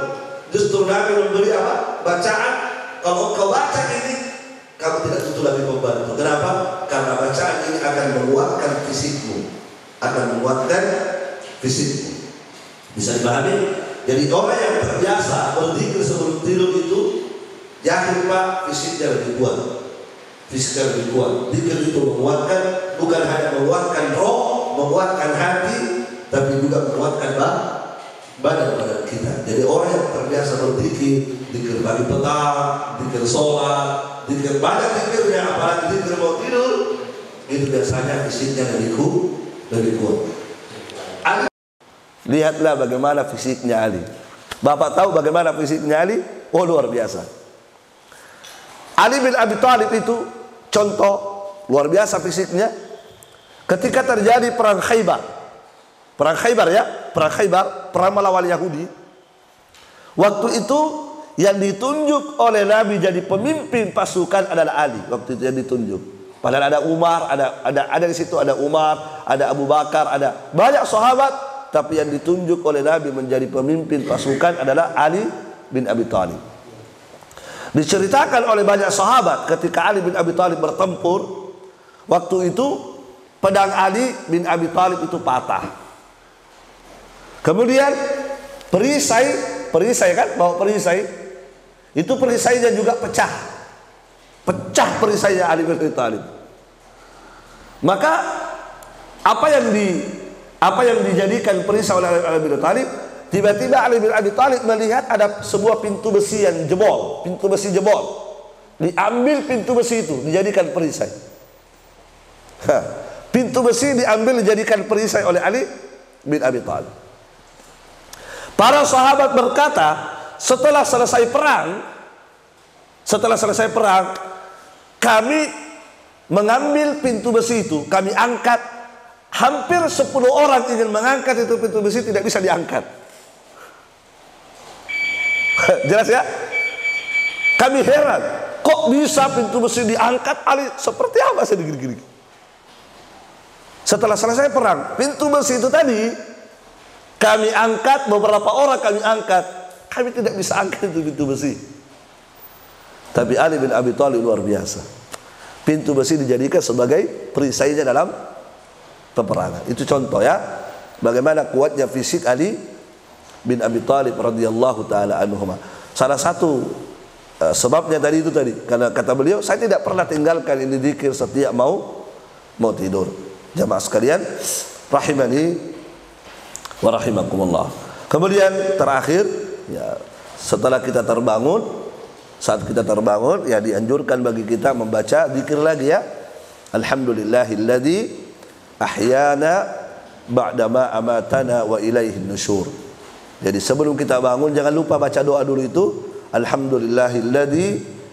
Justru Nabi memberi apa? Bacaan. Kalau kau baca ini, kamu tidak butuh lagi pembantu. Kenapa? Karena bacaan ini akan menguatkan fisikmu. Bisa dipahami? Jadi orang yang terbiasa berzikir sebelum tidur itu, yakin Pak, fisiknya lebih kuat. Zikir itu menguatkan, bukan hanya menguatkan roh, menguatkan hati, tapi juga menguatkan badan kita. Jadi orang yang terbiasa berzikir, zikir pagi petang, zikir sholat, zikir banyak zikirnya, apalagi zikir mau tidur, itu biasanya fisiknya lebih kuat. Lihatlah bagaimana fisiknya Ali. Bapak tahu bagaimana fisiknya Ali? Oh, luar biasa. Ali bin Abi Thalib itu contoh luar biasa fisiknya. Ketika terjadi perang Khaybar, perang melawan Yahudi. Waktu itu yang ditunjuk oleh Nabi jadi pemimpin pasukan adalah Ali. Waktu itu yang ditunjuk. Padahal ada Umar, ada di situ ada Umar, ada Abu Bakar, ada banyak sahabat, tapi yang ditunjuk oleh Nabi menjadi pemimpin pasukan adalah Ali bin Abi Thalib. Diceritakan oleh banyak sahabat ketika Ali bin Abi Thalib bertempur, waktu itu pedang Ali bin Abi Thalib itu patah. Kemudian perisai kan, bawa perisai, itu perisainya juga pecah perisainya Ali bin Abi Thalib. Maka apa yang dijadikan perisai oleh Ali bin Abi Thalib? Tiba-tiba Ali bin Abi Thalib melihat ada sebuah pintu besi yang jebol. Diambil pintu besi itu, dijadikan perisai. Pintu besi diambil, dijadikan perisai oleh Ali bin Abi Thalib. Para sahabat berkata, setelah selesai perang, kami mengambil pintu besi itu, kami angkat. Hampir 10 orang ingin mengangkat itu pintu besi, tidak bisa diangkat. Jelas ya? Kami heran, kok bisa pintu besi diangkat? Ali seperti apa sih gini-gini? Setelah selesai perang, pintu besi itu tadi kami angkat, beberapa orang kami angkat. Kami tidak bisa angkat itu pintu besi. Tapi Ali bin Abi Thalib luar biasa. Pintu besi dijadikan sebagai perisainya dalam peperangan. Itu contoh ya, bagaimana kuatnya fisik Ali bin Abi Thalib radhiyallahu taala anhuma. Salah satu sebabnya tadi itu karena kata beliau, saya tidak pernah tinggalkan ini zikir setiap mau tidur. Jamaah sekalian rahimani wa rahimakumullah. Kemudian terakhir ya, setelah kita terbangun, saat kita terbangun ya dianjurkan bagi kita membaca zikir lagi ya. Alhamdulillahilladzi ahyana ba'dama amatana wa ilaihin nusyur. Jadi sebelum kita bangun jangan lupa baca doa dulu itu. Alhamdulillahilladzi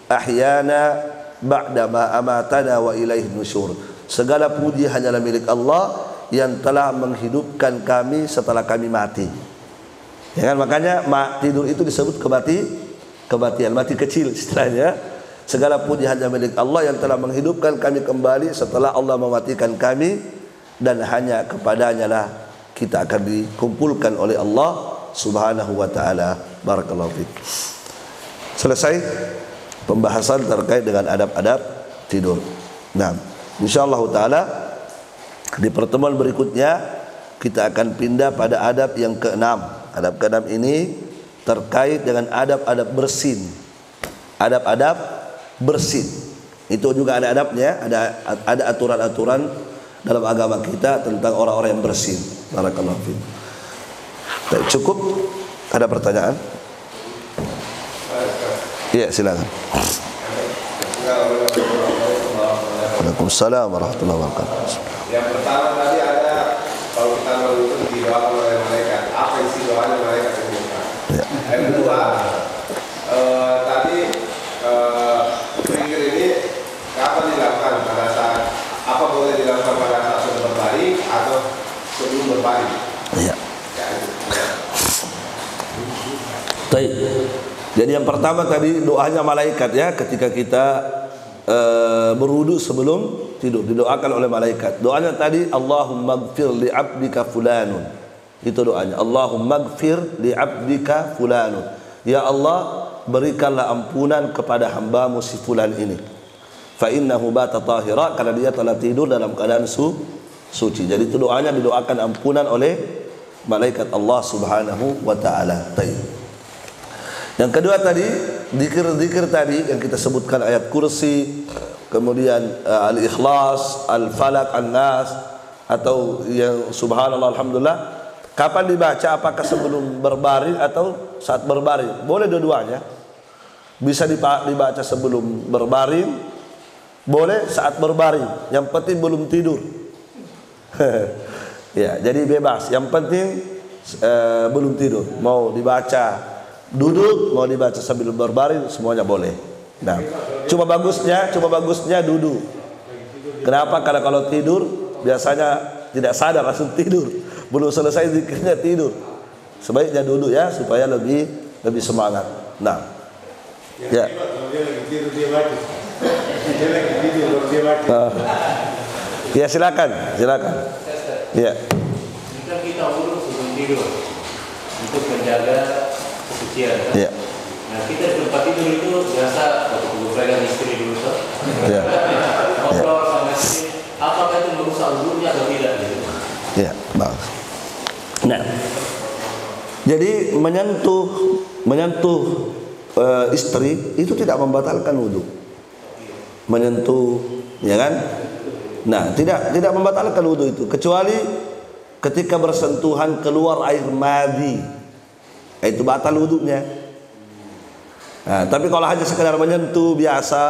ahyana ba'dama amatana wa ilaihin nusyur. Segala puji hanyalah milik Allah yang telah menghidupkan kami setelah kami mati. Ya kan, makanya tidur itu disebut kematian, mati kecil istilahnya. Segala puji hanya milik Allah yang telah menghidupkan kami kembali setelah Allah mematikan kami, dan hanya kepadanya lah kita akan dikumpulkan oleh Allah Subhanahu wa ta'ala. Barakallahu fiik. Selesai pembahasan terkait dengan adab-adab tidur. Nah, insyaallah ta'ala di pertemuan berikutnya kita akan pindah pada adab yang keenam. Adab keenam ini terkait dengan adab-adab bersin. Adab-adab bersin. Itu juga ada adabnya, ada aturan-aturan dalam agama kita tentang orang-orang yang bersin. Barakallahu fiik. Baik, cukup? Ada pertanyaan? Iya, silakan. Waalaikumsalam warahmatullahi wabarakatuh. Yang pertama tadi ada, kalau kita berwudu didoakan oleh malaikat, apa isi doanya malaikat ini? Ya. Yang kedua, tadi zikir ini kapan dilakukan, pada saat apa boleh dilakukan pada saat sudah berbaring atau sebelum berbaring? Iya. Baik. Jadi yang pertama tadi doanya malaikat ya, ketika kita berwudu sebelum tidur didoakan oleh malaikat. Doanya tadi Allahumma gfir li abdika fulanun. Itu doanya. Allahumma gfir li abdika fulanun. Ya Allah, berikanlah ampunan kepada hambamu si fulan ini. Fa innahu bata tahira, karena dia telah tidur dalam keadaan suci. Jadi itu doanya didoakan ampunan oleh malaikat Allah Subhanahu wa taala. Yang kedua tadi zikir-zikir tadi yang kita sebutkan, ayat kursi, kemudian al-ikhlas, al-falaq, an-nas, atau yang subhanallah alhamdulillah, kapan dibaca? Apakah sebelum berbaring atau saat berbaring? Boleh dua-duanya. Bisa dibaca sebelum berbaring, boleh saat berbaring. Yang penting belum tidur. Ya, jadi bebas. Yang penting belum tidur. Mau dibaca duduk, mau dibaca sambil berbaring, semuanya boleh. Nah, cuma bagusnya duduk. Kenapa? Karena kalau tidur biasanya tidak sadar langsung tidur. Belum selesai zikirnya tidur. Sebaiknya duduk ya, supaya lebih semangat. Nah, ya. Ya silakan. Ya. Jika kita urus sebelum tidur untuk menjaga kesucian, kan? Ya. Nah, kita di tempat tidur itu biasa waktu pegang istri dulu, so. Ya. Ngobrol sama istri, apakah itu merusak wudhunya atau tidak? Gitu. Ya, bagus. Nah, jadi menyentuh istri itu tidak membatalkan wudhu. Menyentuh, ya kan? Nah, tidak membatalkan wudhu itu, kecuali ketika bersentuhan keluar air madi, itu batal wudhunya. Nah, tapi kalau hanya sekedar menyentuh biasa,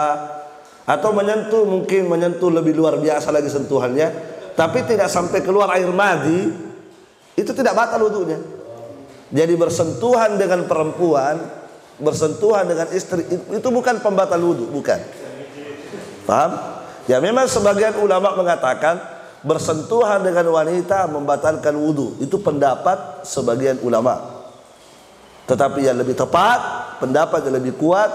atau mungkin menyentuh lebih luar biasa lagi sentuhannya, tapi tidak sampai keluar air madi, itu tidak batal wudhunya. Jadi bersentuhan dengan perempuan, bersentuhan dengan istri, itu bukan pembatal wudhu, bukan. Paham? Ya, memang sebagian ulama mengatakan bersentuhan dengan wanita membatalkan wudhu. Itu pendapat sebagian ulama. Tetapi yang lebih tepat, pendapat yang lebih kuat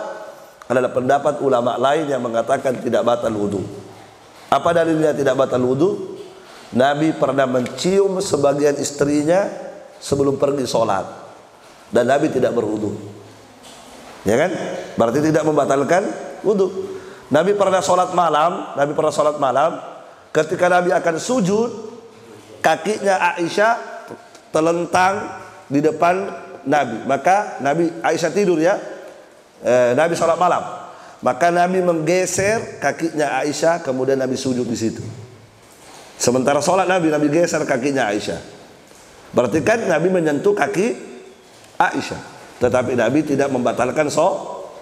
adalah pendapat ulama lain yang mengatakan tidak batal wudhu. Apa dalilnya tidak batal wudhu? Nabi pernah mencium sebagian istrinya sebelum pergi sholat, dan Nabi tidak berwudhu. Ya kan? Berarti tidak membatalkan wudhu. Nabi pernah sholat malam. Ketika Nabi akan sujud, kakinya Aisyah terlentang di depan Nabi. Maka Aisyah tidur ya. Nabi sholat malam. Maka Nabi menggeser kakinya Aisyah, kemudian Nabi sujud di situ. Sementara sholat Nabi geser kakinya Aisyah. Berarti kan Nabi menyentuh kaki Aisyah. Tetapi Nabi tidak membatalkan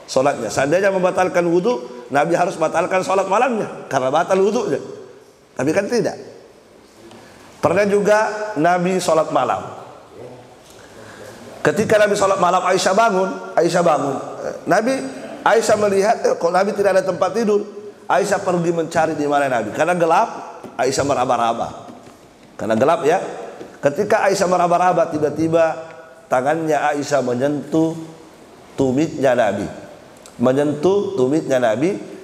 sholatnya. Seandainya membatalkan wudhu, Nabi harus batalkan sholat malamnya, karena batal wudhunya. Tapi kan tidak. Pernah juga Nabi sholat malam. Ketika Nabi sholat malam, Aisyah bangun. Aisyah melihat kok Nabi tidak ada tempat tidur. Aisyah pergi mencari di mana Nabi. Karena gelap, Aisyah meraba-raba. Karena gelap ya. Ketika Aisyah meraba-raba, tiba-tiba tangannya Aisyah menyentuh tumitnya Nabi.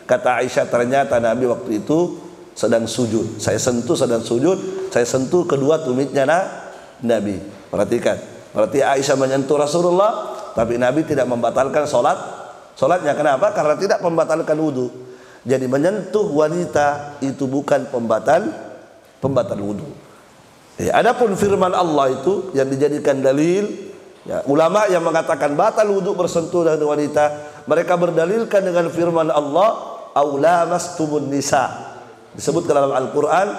Kata Aisyah, ternyata Nabi waktu itu sedang sujud. Saya sentuh kedua tumitnya Nabi. Perhatikan. Berarti Aisyah menyentuh Rasulullah, tapi Nabi tidak membatalkan sholatnya. Kenapa? Karena tidak membatalkan wudhu. Jadi menyentuh wanita itu bukan pembatal wudhu. Adapun firman Allah itu yang dijadikan dalil, ya, ulama yang mengatakan batal wudhu bersentuh dengan wanita, mereka berdalilkan dengan firman Allah, aw lamastumun nisa. Disebut dalam Al-Qur'an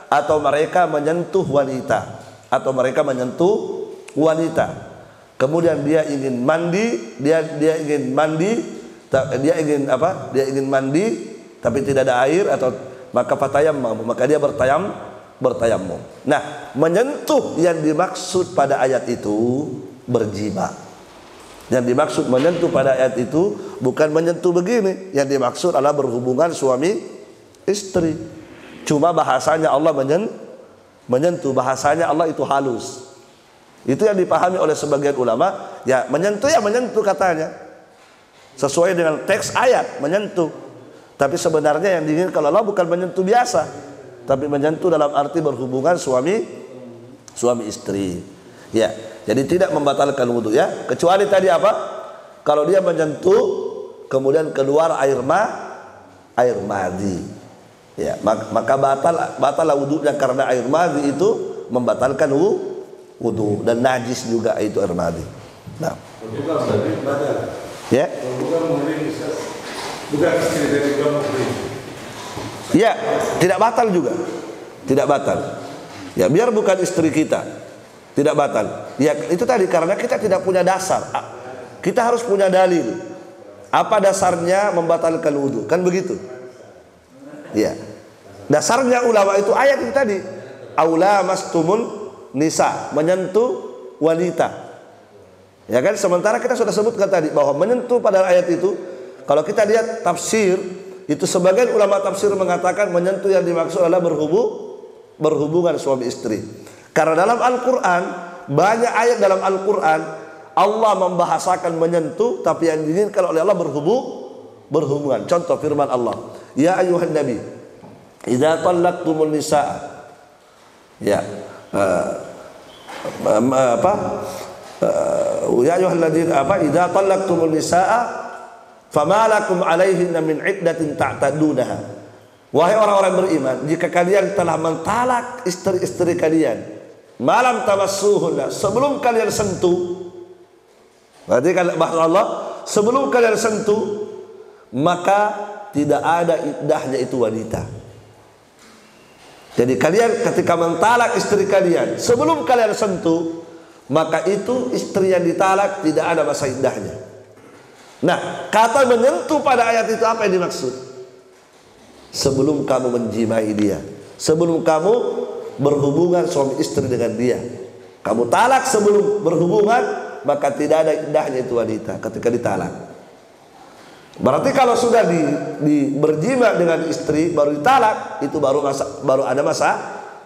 atau mereka menyentuh wanita, atau mereka menyentuh wanita. Kemudian dia ingin mandi, dia ingin mandi, dia ingin apa? Dia ingin mandi tapi tidak ada air, atau maka fatayammam, maka dia bertayamum. Nah, menyentuh yang dimaksud pada ayat itu berjima. Yang dimaksud menyentuh pada ayat itu bukan menyentuh begini. Yang dimaksud adalah berhubungan suami istri. Cuma bahasanya Allah menyentuh, bahasanya Allah itu halus. Itu yang dipahami oleh sebagian ulama. Ya menyentuh katanya, sesuai dengan teks ayat menyentuh. Tapi sebenarnya yang diinginkan Allah bukan menyentuh biasa, tapi menyentuh dalam arti berhubungan suami istri. Ya, jadi tidak membatalkan wudu ya. Kecuali tadi apa? Kalau dia menyentuh kemudian keluar air madi. Ya, maka batal wudunya karena air madi itu membatalkan wudu, dan najis juga itu air madi. Nah. Ya. Ya, tidak batal juga. Tidak batal. Ya, biar bukan istri kita, tidak batal. Ya, itu tadi karena kita tidak punya dasar. Kita harus punya dalil. Apa dasarnya membatalkan wudu? Kan begitu. Ya. Dasarnya ulama itu ayat itu tadi. Aula mastumun nisa, menyentuh wanita. Ya kan, sementara kita sudah sebutkan tadi bahwa menyentuh pada ayat itu, kalau kita lihat tafsir, itu sebagian ulama tafsir mengatakan menyentuh yang dimaksud adalah berhubungan suami istri. Karena dalam Al-Qur'an, banyak ayat dalam Al-Qur'an Allah membahasakan menyentuh, tapi yang diinginkan oleh Allah berhubungan. Contoh firman Allah, ya ayuhan nabi, idza talaqtumun nisaa. Ya. Ya ayyuhalladzina idza talaqtumun nisaa fama lakum alaihinna min iddatin ta'tadunaha. Wahai orang-orang beriman, jika kalian telah mentalak istri-istri kalian malam tamassuhunna, sebelum kalian sentuh, berarti kalau bahasa Allah sebelum kalian sentuh, maka tidak ada iddahnya itu wanita. Jadi kalian ketika mentalak istri kalian sebelum kalian sentuh, maka itu istri yang ditalak tidak ada masa iddahnya. Nah, kata menyentuh pada ayat itu apa yang dimaksud? Sebelum kamu menjimai dia, sebelum kamu berhubungan suami istri dengan dia, kamu talak sebelum berhubungan, maka tidak ada iddahnya itu wanita ketika ditalak. Berarti kalau sudah berjima dengan istri baru ditalak, itu baru ada masa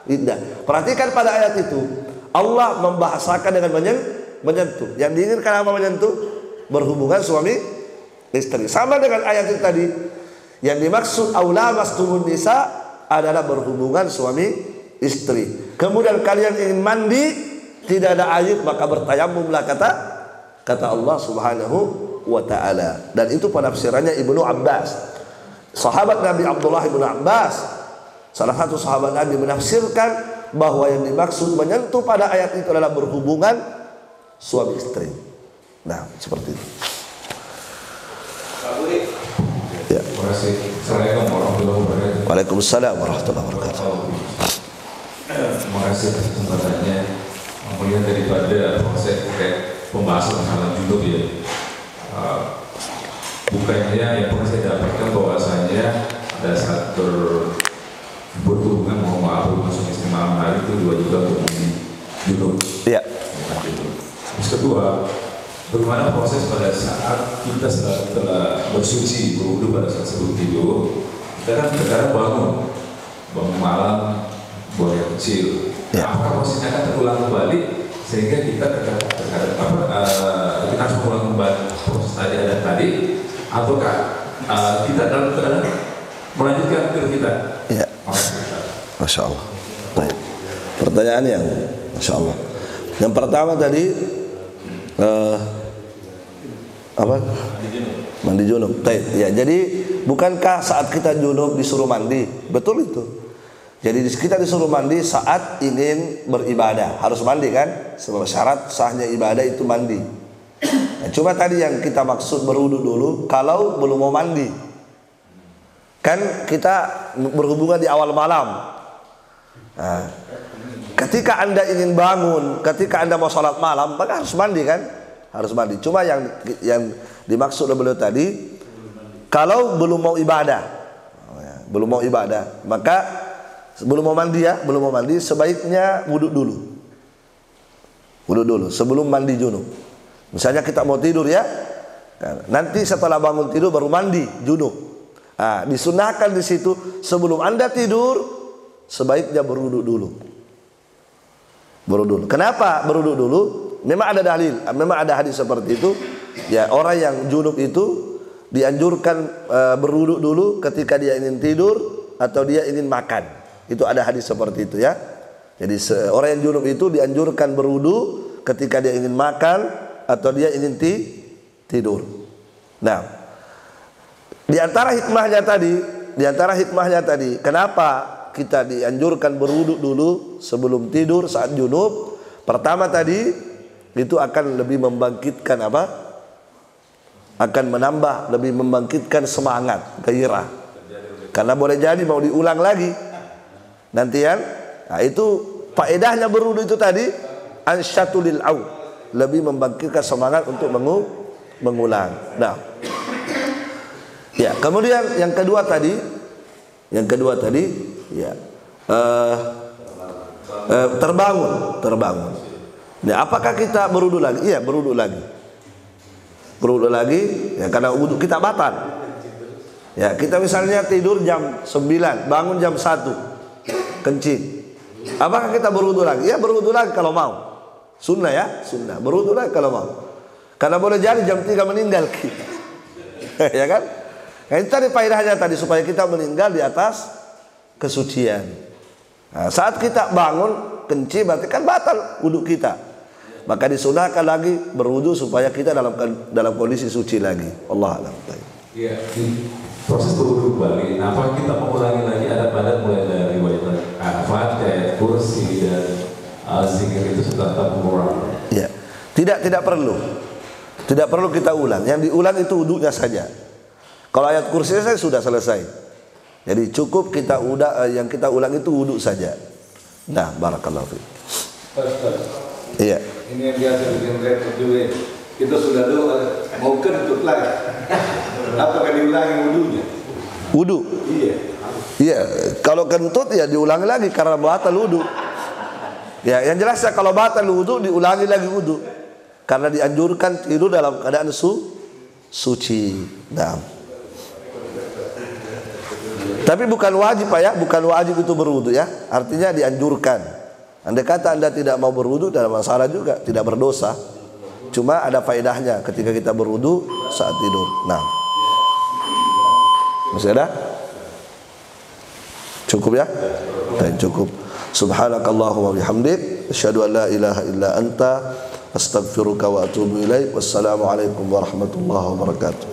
iddah. Perhatikan pada ayat itu Allah membahasakan dengan menyentuh. Yang diinginkan apa menyentuh? Berhubungan suami istri. Sama dengan ayat itu tadi. Yang dimaksud aula mastumun nisa adalah berhubungan suami istri. Kemudian kalian ingin mandi, tidak ada air, maka bertayamumlah kata Allah Subhanahu wa ta'ala. Dan itu penafsirannya Ibnu Abbas, sahabat Nabi Abdullah Ibnu Abbas, salah satu sahabat Nabi, menafsirkan bahwa yang dimaksud menyentuh pada ayat itu adalah berhubungan suami istri. Nah, seperti itu. Ya. Terima kasih. Assalamualaikum warahmatullahi wabarakatuh. Waalaikumsalam warahmatullahi wabarakatuh. Terima kasih atas kesempatannya. Melihat daripada proses pembahasan masalah junub ya, bukannya yang pernah saya dapatkan bahwasanya ada saat berhubungan hubungan suami istri malam hari itu diwajibkan untuk mandi junub. Iya. Terus kedua, bagaimana proses pada saat kita setelah bersuci berwudu pada saat sebelum tidur, kita kan terkadang bangun malam, buang air kecil. Ya. Apakah prosesnya akan terulang kembali sehingga kita terkadang kita harus mengulang kembali proses tadi ataukah kita dalam keadaan melanjutkan tidur kita? Ya. Masya Allah. Baik. Pertanyaan yang Masya Allah. Yang pertama tadi apa? Mandi junub. Ya, jadi bukankah saat kita junub disuruh mandi? Betul itu. Jadi kita disuruh mandi saat ingin beribadah, harus mandi kan? Sebab syarat sahnya ibadah itu mandi. Nah, cuma tadi yang kita maksud berwudu dulu kalau belum mau mandi. Kan kita berhubungan di awal malam. Nah, ketika Anda ingin bangun, ketika Anda mau sholat malam, maka harus mandi kan? Harus mandi. Cuma yang dimaksud oleh beliau tadi, kalau belum mau ibadah, maka belum mau mandi sebaiknya wudhu dulu sebelum mandi junub. Misalnya kita mau tidur ya, nanti setelah bangun tidur baru mandi junub. Nah, disunahkan di situ sebelum Anda tidur sebaiknya berwudhu dulu. Kenapa berwudhu dulu? Memang ada dalil, memang ada hadis seperti itu. Ya, orang yang junub itu dianjurkan berwudhu dulu ketika dia ingin tidur atau dia ingin makan. Itu ada hadis seperti itu ya. Jadi orang yang junub itu dianjurkan berwudhu ketika dia ingin makan atau dia ingin tidur. Nah, di antara hikmahnya tadi, kenapa kita dianjurkan berwudhu dulu sebelum tidur saat junub? Pertama tadi, itu akan lebih membangkitkan apa? Akan lebih membangkitkan semangat, gairah. Karena boleh jadi mau diulang lagi. Nanti kan? Nah, itu faedahnya berwudhu itu tadi, ansyatul au, lebih membangkitkan semangat untuk mengulang. Nah, ya, kemudian yang kedua tadi ya, terbangun. Nah, apakah kita berwudhu lagi? Iya, berwudhu lagi ya, karena wudhu kita batal. Ya, kita misalnya tidur jam 9, bangun jam 1, kencing. Apakah kita berwudhu lagi? Ya, berwudhu lagi kalau mau. Sunnah ya, sunnah. Berwudhu lagi kalau mau. Karena boleh jadi jam 3 meninggal kita. Ya kan? Nah, itu tadi faedahnya tadi, supaya kita meninggal di atas kesucian. Nah, saat kita bangun kencing berarti kan batal wudhu kita. Maka disunahkan lagi berwudhu supaya kita dalam kondisi suci lagi. Allah a'lam. Iya, proses berwudhu kembali. Nah, apa kita mengulangi lagi adat-adat mulai dari Al-Fatihah, kursi dan zikir itu sudah tetap mengulang? Iya, tidak perlu. Tidak perlu kita ulang. Yang diulang itu wudhunya saja. Kalau ayat kursi saya sudah selesai. Jadi cukup yang kita ulang itu wudhu saja. Nah, barakallahu fiik. Iya. Ini yang biasa bikin repot juga. Kita sudah mau kentut lagi. Apakah diulangi wudhunya? Wudhu. Iya. Kalau kentut ya diulangi lagi karena batal wudhu. Ya, yang jelasnya kalau batal wudhu diulangi lagi wudhu. Karena dianjurkan tidur dalam keadaan suci. Nah. Tapi bukan wajib Pak ya, bukan wajib itu berwudu ya. Artinya dianjurkan. Andai kata Anda tidak mau berwudu, tidak masalah juga, tidak berdosa. Cuma ada faedahnya ketika kita berwudu saat tidur. Nah, masih ada? Cukup ya? Cukup. Subhanakallahumma bihamdik, asyhadu an la ilaha illa anta, astaghfiruka wa atubu ilaik. Wassalamualaikum warahmatullahi wabarakatuh.